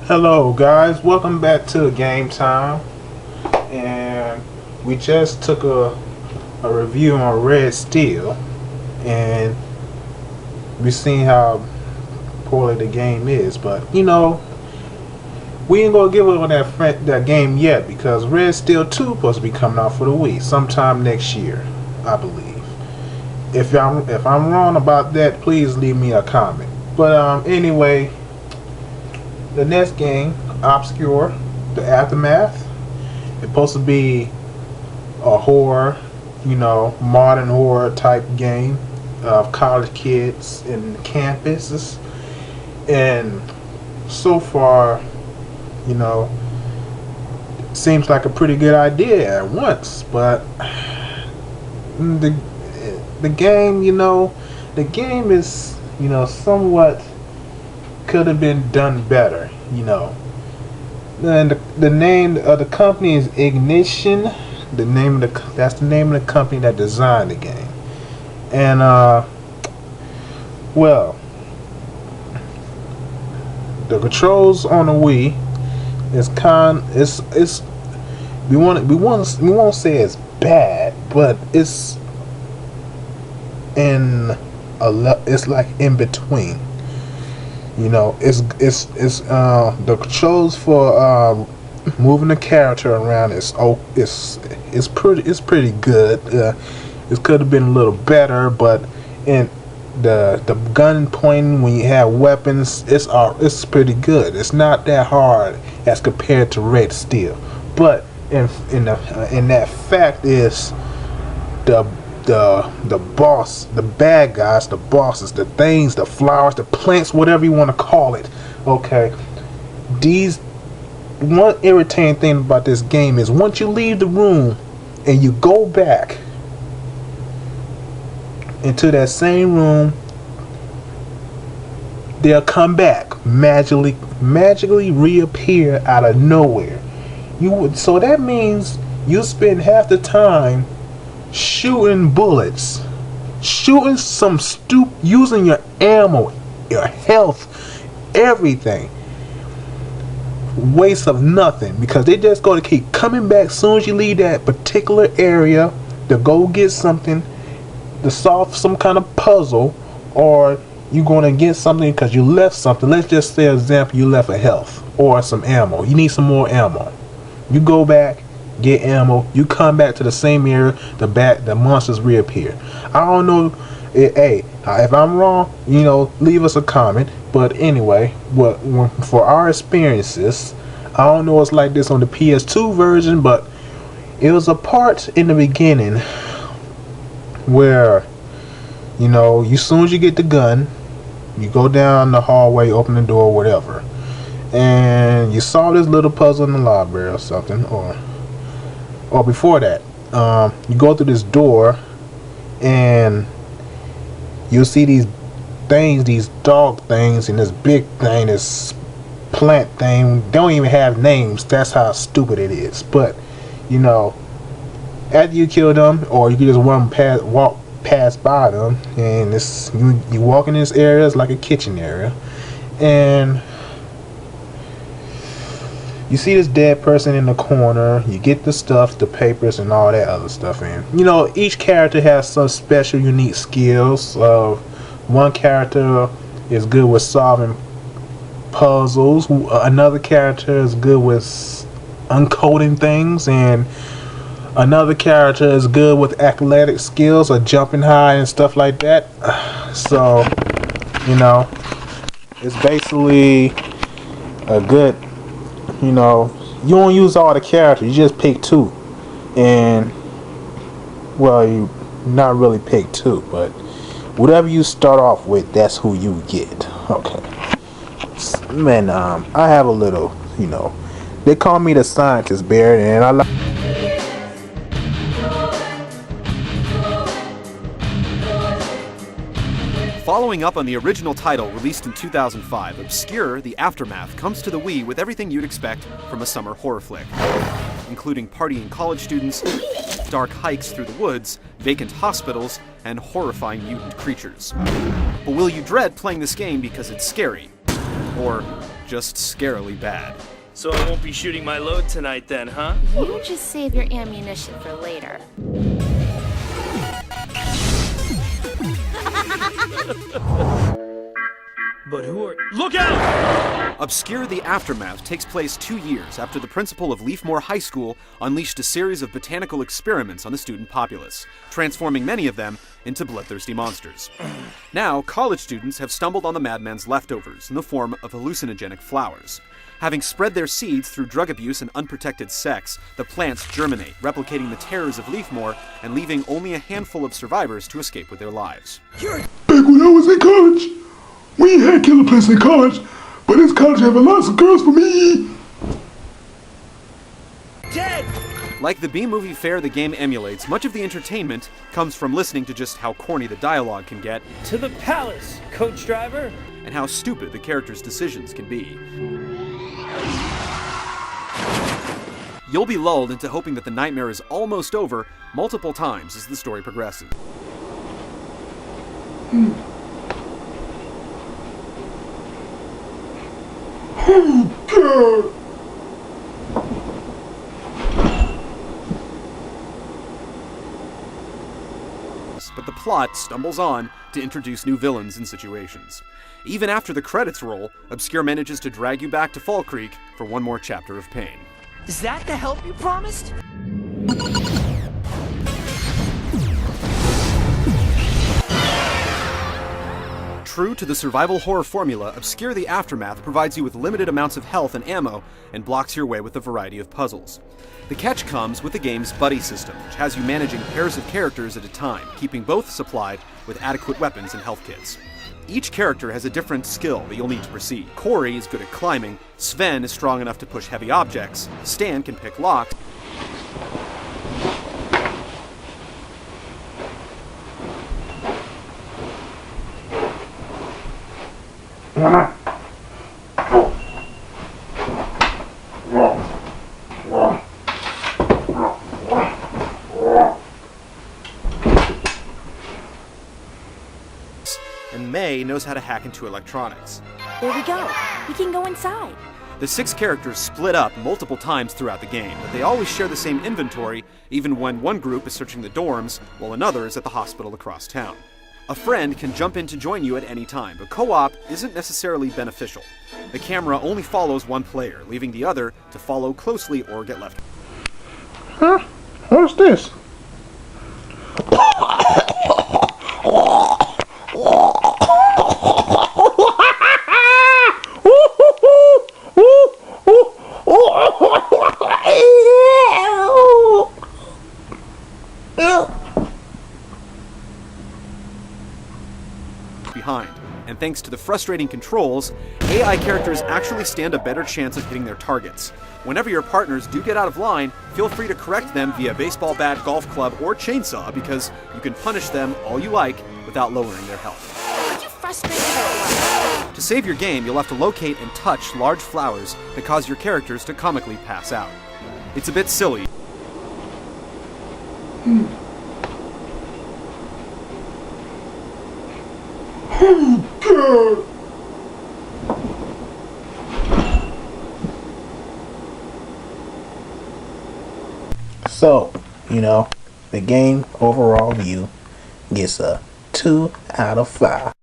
Hello guys, welcome back to Game Time. And we just took a review on Red Steel, and we seen how poorly the game is. But we ain't gonna give up on that game yet, because Red Steel 2 supposed to be coming out for the Wii sometime next year, I believe. If I'm wrong about that, please leave me a comment. But anyway, the next game, Obscure, the Aftermath. It's supposed to be a horror, modern horror type game of college kids in campuses. And so far, seems like a pretty good idea at once. But the game, the game is, somewhat could have been done better, And the name of the company is Ignition. That's the name of the company that designed the game. And well, the controls on the Wii is we won't say it's bad, but it's it's like in between. It's the controls for moving the character around it's pretty good. It could have been a little better, but in the gun pointing when you have weapons, it's pretty good. It's not that hard as compared to Red Steel, but in that fact is the boss, the bad guys, the bosses, the things, the flowers, the plants, whatever you want to call it. Okay, one irritating thing about this game is once you leave the room and you go back into that same room, they'll come back magically reappear out of nowhere. So that means you spend half the time shooting bullets, shooting using your ammo, your health, everything. Waste of nothing, because they just going to keep coming back as soon as you leave that particular area to go get something, to solve some kind of puzzle, or you're going to get something because you left something. Let's just say, example, you left a health or some ammo. You need some more ammo. You go back, get ammo, you come back to the same area, the monsters reappear. I don't know, hey, if I'm wrong, leave us a comment. But anyway, for our experiences, I don't know it's like this on the PS2 version, but it was a part in the beginning where, as soon as you get the gun, you go down the hallway, open the door, whatever, and you solve this little puzzle in the library or something, or before that, you go through this door and you'll see these things, these dog things, and this big thing, this plant thing. They don't even have names. That's how stupid it is. But after you kill them, or you can just walk past by them, and you walk in this area, it's like a kitchen area, and you see this dead person in the corner. You get the stuff, the papers, and all that other stuff in. Each character has some special, unique skills. One character is good with solving puzzles. Another character is good with uncoding things, and another character is good with athletic skills or jumping high and stuff like that. So, it's basically a good. You don't use all the characters. You just pick two, and you not really pick two, but whatever you start off with, that's who you get. Okay, man. I have a little. They call me the scientist, Barry, and I like. Following up on the original title released in 2005, Obscure: The Aftermath comes to the Wii with everything you'd expect from a summer horror flick, including partying college students, dark hikes through the woods, vacant hospitals, and horrifying mutant creatures. But will you dread playing this game because it's scary? Or just scarily bad. So I won't be shooting my load tonight then, huh? You just save your ammunition for later. But who are... Look out! Obscure the Aftermath takes place 2 years after the principal of Leafmore High School unleashed a series of botanical experiments on the student populace, transforming many of them into bloodthirsty monsters. Now, college students have stumbled on the madman's leftovers in the form of hallucinogenic flowers. Having spread their seeds through drug abuse and unprotected sex, the plants germinate, replicating the terrors of Leafmore and leaving only a handful of survivors to escape with their lives. Back when I was in college, we ain't had killer place in college, but this college having lots of girls for me. Dead! Like the B-movie fare the game emulates, much of the entertainment comes from listening to just how corny the dialogue can get, To the palace, coach driver! and how stupid the characters' decisions can be. You'll be lulled into hoping that the nightmare is almost over multiple times as the story progresses. Oh, God. But the plot stumbles on to introduce new villains and situations. Even after the credits roll, Obscure manages to drag you back to Fall Creek for one more chapter of pain. Is that the help you promised? True to the survival horror formula, Obscure the Aftermath provides you with limited amounts of health and ammo and blocks your way with a variety of puzzles. The catch comes with the game's buddy system, which has you managing pairs of characters at a time, keeping both supplied with adequate weapons and health kits. Each character has a different skill that you'll need to proceed. Corey is good at climbing, Sven is strong enough to push heavy objects, Stan can pick locks, and May knows how to hack into electronics. There we go. We can go inside. The 6 characters split up multiple times throughout the game, but they always share the same inventory, even when one group is searching the dorms while another is at the hospital across town. A friend can jump in to join you at any time, but co-op isn't necessarily beneficial. The camera only follows one player, leaving the other to follow closely or get left. Huh? What's this? Behind, and thanks to the frustrating controls, AI characters actually stand a better chance of hitting their targets. Whenever your partners do get out of line, feel free to correct them via baseball bat, golf club, or chainsaw, because you can punish them all you like without lowering their health. Aren't you frustrated or what? To save your game, you'll have to locate and touch large flowers that cause your characters to comically pass out. It's a bit silly. Oh, God. So, the game overall view gets a 2 out of 5.